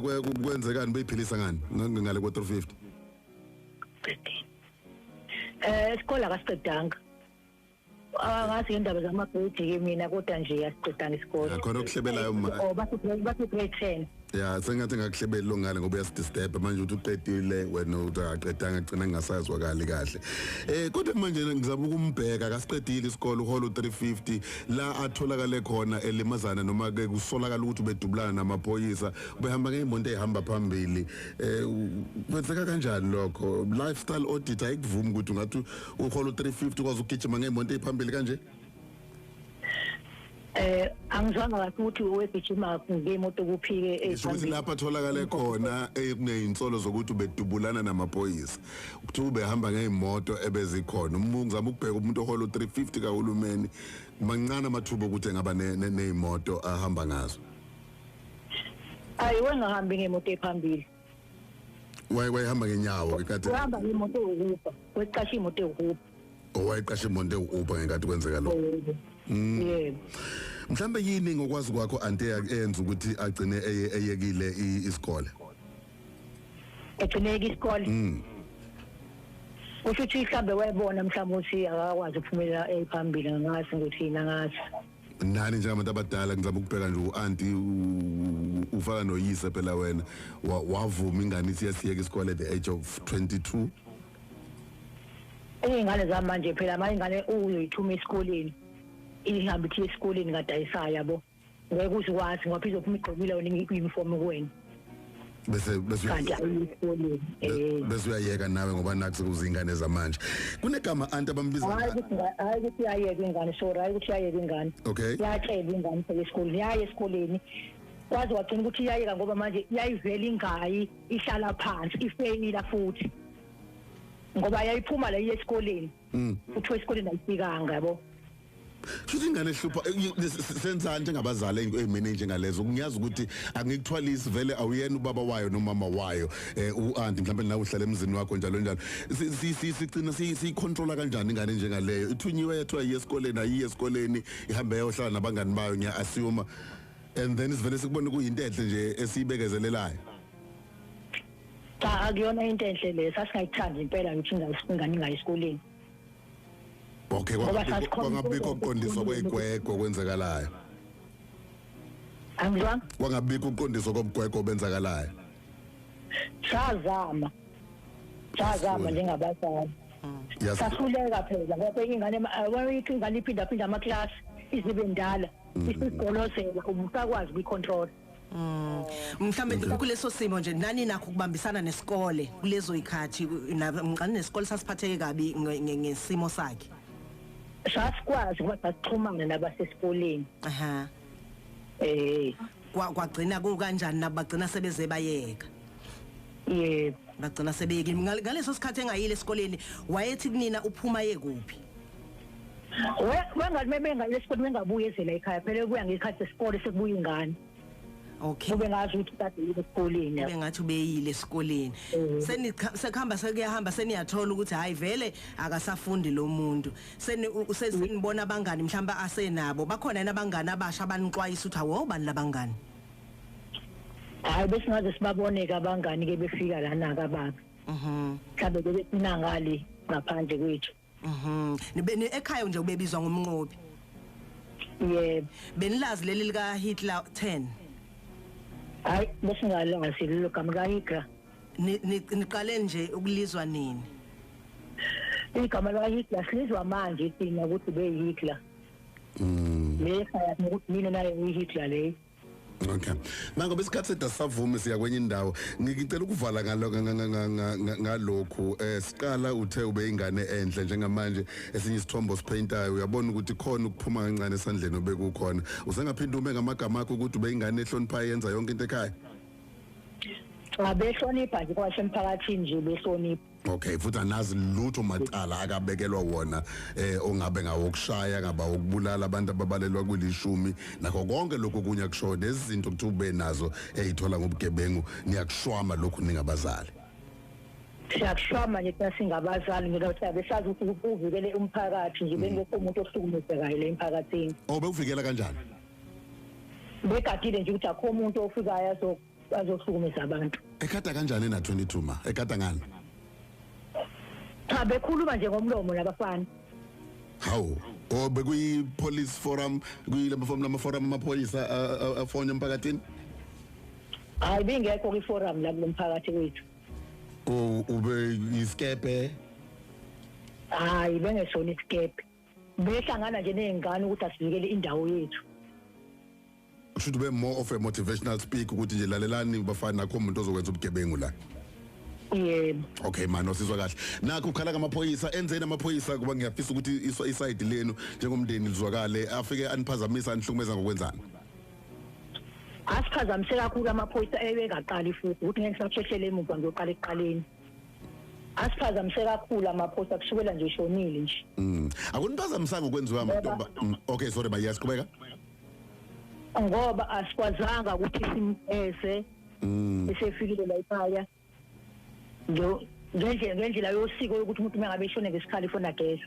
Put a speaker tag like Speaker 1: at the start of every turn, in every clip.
Speaker 1: kwenzekani beyiphilisa ngani ngale kwa 350
Speaker 2: isikole akasiqedanga ngathi indaba zamabhedi mina kodwa nje yasiqedanga isikole
Speaker 1: khona okuhlebelayo
Speaker 2: bathi grade 10
Speaker 1: ya sengathi ngakuhlebeli lo ngale ngoba uyasdisturb manje uthi uqedile wena utaqedanga agcina ngingasazwakali kahle kodwa manje ngizama ukumbheka akasiqedile isikole uholo 350 la atholakale khona elimazana noma ke kusolakala ukuthi ubedubulana namaphoyisa ubehamba ngeemonto ehamba phambili kwenzeka kanjani lokho lifestyle audit ayikuvumi ukuthi ungathi uholo 350 kwazi ukugijima ngeemonto ephambili kanje
Speaker 2: angizwanga kahle ukuthi wegijima ngemoto kuphike
Speaker 1: ephambili lapha atholakale khona kunezinsolo zokuthi ubedubulana namaphoyisa ukuthi ubehamba ngeemoto ebezikhona ngizama ukubheka umuntu oholo 350 kahulumeni mancane amathuba ukuthi engaba nezimoto ahamba ngazo
Speaker 2: wengahambi ngemoto ephambili
Speaker 1: wayehamba ngenyawo ikade
Speaker 2: uhamba ngemoto yokuba weqasha imoto yokuba
Speaker 1: owayeqasha imoto yokuba ngekade kwenzeka lokho
Speaker 2: yebo
Speaker 1: mhlambe yini ngokwazi kwakho ante yenza ukuthi agcine eyekile isikole
Speaker 2: egcineke isikole usho ukuthi mhlambe wayebona mhlambe ukuthi akakwazi ukuphumelela ephambili ngasi ngothina ngathi
Speaker 1: nani njengabantu abadala ngizama ukubheka nje uanti ufaka noyise phela wena wavuma ingane ithi yasiyeka isikole at the age of 22
Speaker 2: ingane zamanje phela manje ingane uyoyithuma esikoleni ihamba ithi esikoleni kadayisa yabo ngeke uzikwazi ngoba izophuma igqokile wona uniform kuwena
Speaker 1: bese
Speaker 2: kanti ayisikoleni
Speaker 1: bese uyayeka nawe ngoba naku sekuzingane zamanje kunegama anti abambiza
Speaker 2: hayi ukuthi uyayeka ingane sorry hayi ukuthi uyayeka ingane
Speaker 1: okay
Speaker 2: yatshela ingane esikoleni yaye esikoleni kwazi wagcina ukuthi iyayeka ngoba manje iyayivela ingayi ihlala phansi ifeyila futhi ngoba yayiphuma la esikoleni uthiwe esikoleni ayifikanga yabo
Speaker 1: futhi ingane ehlupha senzani njengabazali ezimene njengalezo kungiyazi ukuthi angikuthwalisi vele awuyena ubaba wayo nomama wayo uanti mhlawumbe nawe uhlala emzini wakho njalo njalo sicina siyicontrola kanjani ingane njengaleyo ithunyiwe yethu ayesikoleni ayiyesikoleni ihambe yohlala nabangani bayo ngiya assume and then sivele sikubona kuyinto enhle nje esiyibekezelelayo
Speaker 2: cha akuyona into enhle le sasingayithandi impela ukuthi ingane ingayisikoleni
Speaker 1: okay kwangabikho ukuqondiswa kwegwegwe kwenzakalayo
Speaker 2: angizwa
Speaker 1: kwangabikho ukuqondiswa kwegwegwe obenzakalayo
Speaker 2: Shazama njengabazali sahluleka phela ngoba ingane wayithi ingane iphinda ama-class izibe ndala isigolozela ubusakwazi ukuyicontrol
Speaker 3: mhlambe kuleso simo nje nani nakho ukubambisana nesikole kulezo ikhathi ngqani nesikole sasiphatheke kabi ngesimo sakhe
Speaker 2: sasikwazi ukuba sixhumane nabasesikoleni
Speaker 3: kwagcina kanjani nabagcina sebeze bayeka
Speaker 2: yebo
Speaker 3: bagcina sebeyekile ngaleso sikhathi engayile esikoleni wayethi kunina uphuma yekuphi
Speaker 2: wengathi mebengayile esikoleni bengabuye ezela ekhaya phela ebuya ngekhathi sesikole sekubuya ingane
Speaker 3: okay
Speaker 2: ube ngazi ukuthi kade esikoleni
Speaker 3: ube ngathi ubeyile esikoleni sekuhamba sekuyahamba seniyathola ukuthi hayi vele akasafundi lo muntu senibona abangani mhlawumbe asenabo bakhona nabangani abasha abanixwayisa ukuthi awobani labangani
Speaker 2: hayi besingaze sibaboneke abangani ke befika lana kababa mhlawumbe bebephina ngale ngaphandle kwethu
Speaker 3: nibeni ekhaya nje ubebizwa ngomnqobi
Speaker 2: yebo
Speaker 3: benilazi leli lika Hitler 10
Speaker 2: hayi besingalazi lelo gama kaHitler
Speaker 3: niqale nje ukulizwa nini
Speaker 2: igama kaHitler silizwa manje thina ukuthi beHitler lekhaya ukuthi mina naye uHitler le
Speaker 1: okay manje besikhathi sedasavuma siya kwenye indawo ngicela ukuvala ngalokho siqala uthe ube ingane enhle njengamanje esinye isithombo sipaintayo uyabona ukuthi khona ukuphuma kancane esandleni obekukhona usengaphinda ume ngamagama akho ukuthi ube ingane ehlonipha yenza yonke into ekhaya
Speaker 2: abehlonipha nje kwashe emphakathini nje behlonipha
Speaker 1: okay futhi anazi lutho macala akabekelwa wona ongabe ngawokushaya ngaba ukubulala abantu ababalelwa kulishumi nakho konke lokho kunya kushona izinto ukuthi ube nazo ezithola ngobugebengu niyakushwama lokho ningabazali
Speaker 2: siyakushwama nje singabazali ngoba besazi ukuthi uvikele umphakathi nje bengekho umuntu ohlukumezekayo le emphakathini
Speaker 1: bekuvikela kanjani
Speaker 2: begadile nje ukuthi akho umuntu ofikayo bazohlukumeza abantu.
Speaker 1: Ekhatha kanjani na 22 ma? Ekhatha ngani?
Speaker 2: Cha bekhuluma nje ngomlomo labafana.
Speaker 1: Hawu. O bekuyi police forum kuyilama forum amaphoyisa afonye emphakathini?
Speaker 2: Hayi bingekho ku forum la kulomphakathi wethu.
Speaker 1: Ube iskepe?
Speaker 2: Hayi bengesona iskepe. Behlangana nje nezingane ukuthi asivikele indawo yethu.
Speaker 1: Should be more of a motivational speak ukuthi nje lalelani bafana nakho umuntu ozokwenza ubugebengu la.
Speaker 2: Yebo.
Speaker 1: Okay man osizwa kahle. Nakho ukhala kamaphoyisa enzeni amaphoyisa kuba ngiyafisa ukuthi iside lenu njengomndeni lizwakale afike aniphazamisa anihlukumeza ngokwenzani.
Speaker 2: Asiphazamiseka kakhulu amaphoyisa ebekaqali futhi ukuthi ngeke sakusheshele emuva ngiyoqala eqaleni. Asiphazamiseka kakhulu amaphoyisa kushukela nje shonile nje.
Speaker 1: Akuniphazamisanga ukwenziwa amantomba. Okay sorry ba yasiqhubeka.
Speaker 2: Ngoba asikwazanga ukuthi simphese esefikile la ekhaya ngendlela yosiko ukuthi umuntu mengabe eshone ngesikhathi fona gesi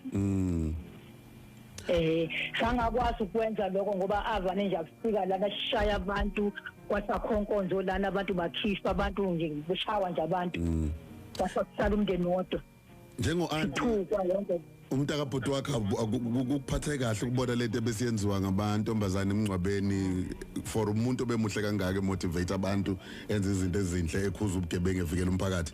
Speaker 2: sangakwazi ukwenza lokho ngoba avane nje afika lana shaya abantu kwasakhonkonzo lana abantu bakhishwa abantu nje beshawa nje abantu kwasakusala umndeni wodwa
Speaker 1: njengo auntie umntaka bhuti wakhe ukuphathe kahle ukubona lento ebesiyenziwa ngabantombazana emncwabeni for umuntu obemuhle kangaka motivate abantu enze izinto ezinhle ekhuza ubugebengu evikela umphakathi.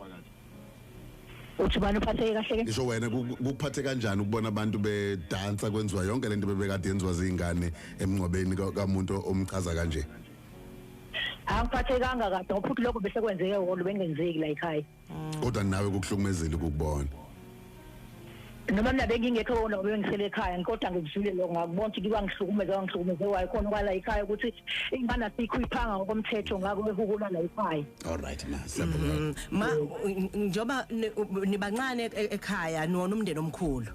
Speaker 2: Uthi bani uphatheke kahle ke?
Speaker 1: Ngisho wena kuphathe kanjani ukubona abantu bedansa kwenziwa yonke lento bebekade yenziwa zingane emncwabeni kamuntu omchaza kanje?
Speaker 2: Angiphathekanga kahle ngoba futhi lokho bese kwenzeke wona bengenzeki la ekhaya.
Speaker 1: Kodwa nawe kukuhlukumezile ukubona.
Speaker 2: Noma mina bengingekho wona bengisele ekhaya kodwa ngikuzwile lokho ngakubona ukuthi kwangihlukumeza wayi khona kwala ekhaya ukuthi ingane asikhuyiphanga ngokomthetho ngako behukula la ekhaya.
Speaker 1: All right ma
Speaker 3: njoba nibancane ekhaya nona umndeni omkhulu.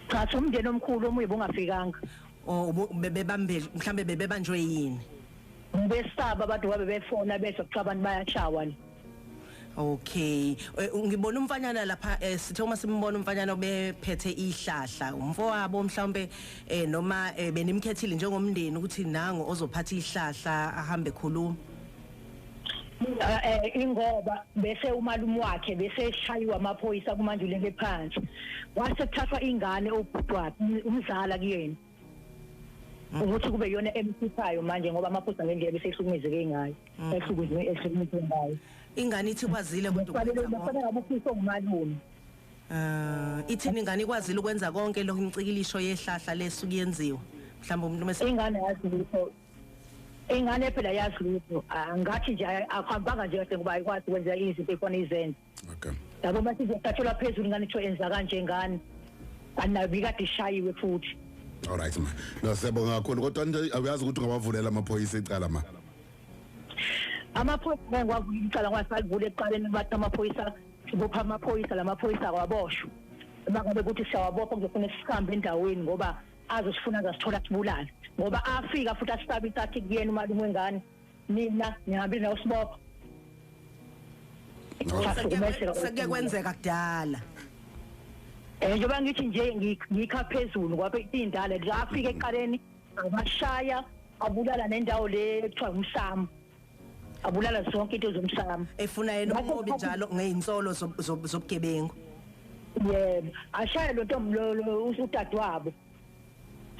Speaker 2: Cha umndeni omkhulu omuye bungafikanga.
Speaker 3: Bebambe mhlambe bebanjwe yini?
Speaker 2: Besaba abantu babe befona bese kuthiwa abantu bayashawa.
Speaker 3: Okay ngibona umfanyana lapha sithe uma simbona umfanyana obephethe ihlahla umfowabo mhlawumbe noma benimkhethile njengomndeni ukuthi nango ozophatha ihlahla ahambe khuluma.
Speaker 2: Ingoba bese umalume wakhe bese eshaywa amaphoyisa kumandulele phansi wase kuthathwa ingane obhutwakhe umzala kuyena ukuthi kube yona emkhiphayo manje ngoba amaphoyisa ngendlela bese ehlukumezeke ngayo ehlukumezeke ngayo.
Speaker 3: Ingane ithi kwazile kodwa
Speaker 2: bafana ngabufisa ngumalume.
Speaker 3: Ithini ingane ikwazile ukwenza konke lokho imicikilisho yehlahla lesuku yenziwa mhlawumbe umuntu mase
Speaker 2: ingane yazi lutho ingane phela yazi lutho ngathi nje akhambanga nje kahle ngoba ayikwazi ukwenza izinto efana izenze.
Speaker 1: Okay
Speaker 2: yabo bathi ngisathola phezulu ingane itho enza kanje ngane anabi kade ishayiwe futhi.
Speaker 1: All right ma no siyabonga kakhulu kodwa nje awazi ukuthi ungabavulela amaphoyisa icala ma.
Speaker 2: Amaphoyisa ngwavula ngwasalivule eqaleni bathi amaphoyisa sibopha amaphoyisa lamaphoyisa kwaboshwa bangabe ukuthi siyawabopha kuzofuna sihambe endaweni ngoba azosifuna ngasithola sibulala ngoba afika futhi asisabi isathi kuyena umalume wengane mina ngihambile nawo sibopha
Speaker 3: seke kwenzeka kudala
Speaker 2: njengoba ngithi nje ngikha phezulu ngoba indala afika eqaleni abashaya abulala nendawo le ekuthiwa umsamo abulala zonke into zomsamo
Speaker 3: efuna yena umobi njalo ngeinsolo zobugebengu.
Speaker 2: Yebo ashaya lo ntombi lo usudadewabo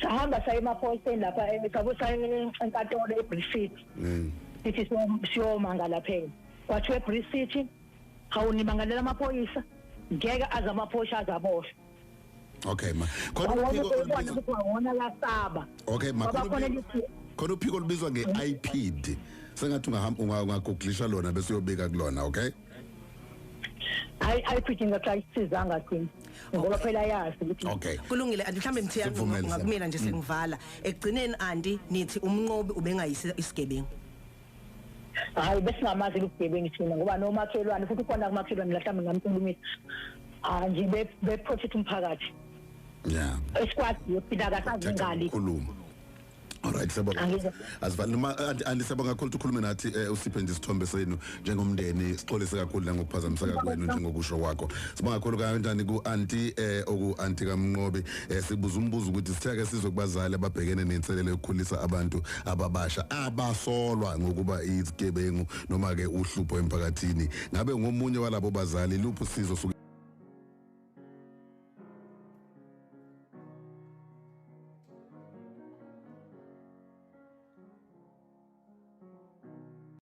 Speaker 2: sahamba saye emaphoyiseni lapha sabo saye enkantolo eBridge sithi siyomangala phela kwathiwa eBridge City awunimangalela amaphoyisa ngeke aza amaphoyisa azaboshwa.
Speaker 1: Okay ma khona uphiko olubizwa ngeIPD sengathi ungaguglisha lona bese uyobika kulona. Okay
Speaker 2: IPD ngakayisizanga thina ngoba phela yazi ukuthi
Speaker 3: okay kulungile mhlambe mthiya ngakumina nje sengivala ekugcineni andi nithi umnqobi ubengayisi isigebengu.
Speaker 2: Hayi bese ngamazi ubugebengu thina ngoba nomakhelwane futhi khona kumakhelwane la mhlambe ngamkhulumisa nje be protect umphakathi.
Speaker 1: Yeah
Speaker 2: Esikwazi yophila kasazi ngali
Speaker 1: khuluma. Alright siyabonga. Asivali noma andisabonga kakhulu ukukhuluma nathi usiphe nje isithombe senu njengomndeni sixolise kakhulu la ngokuphazamiseka kwenu njengokusho kwakho. Sibonga kakhulu kanjani ku auntie oku auntie kaMnqobi sibuza umbuzo ukuthi sitheke sizokubazali ababhekene nenselelo yokukhulisa abantu ababasha abasolwa ngokuba izigebengu noma ke uhlupho emphakathini. Ngabe ngomunye walabo bazali luphi usizo